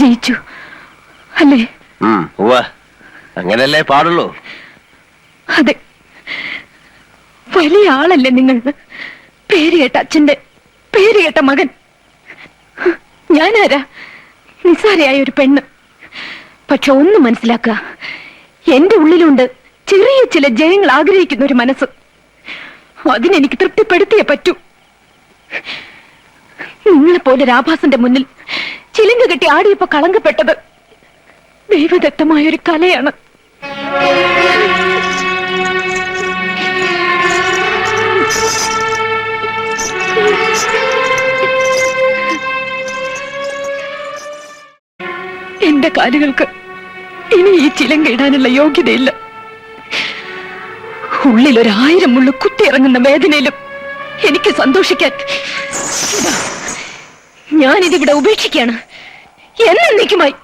ജയിച്ചു അല്ലേ? അങ്ങനല്ലേ പാടുള്ളൂ. അതെ, വലിയ ആളല്ലേ നിങ്ങൾ. പേരുകേട്ട അച്ഛന്റെ പേരുകേട്ട മകൻ. ഞാനാരാ? നിസ്സാരയായ ഒരു പെണ്ണ്. പക്ഷെ ഒന്ന് മനസ്സിലാക്കുക, എന്റെ ഉള്ളിലുണ്ട് ചെറിയ ചില ജയങ്ങൾ ആഗ്രഹിക്കുന്ന ഒരു മനസ്സ്. അതിനെനിക്ക് തൃപ്തിപ്പെടുത്തിയേ പറ്റൂ. നിങ്ങളെപ്പോലെ രാഭാസന്റെ മുന്നിൽ ചിലങ്ക കെട്ടി ആടിയപ്പോ കളങ്കപ്പെട്ടത് ദൈവദത്തമായൊരു കലയാണ്. എന്റെ കാലുകൾക്ക് ഇനി ഈ ചിലങ്ക ഇടാനുള്ള യോഗ്യതയില്ല. ഉള്ളിൽ 1000 മുള്ളു കുത്തിയിറങ്ങുന്ന വേദനയിലും എനിക്ക് സന്തോഷിക്കാൻ ഞാനിതിവിടെ ഉപേക്ഷിക്കുകയാണ് എന്നേക്കുമായി.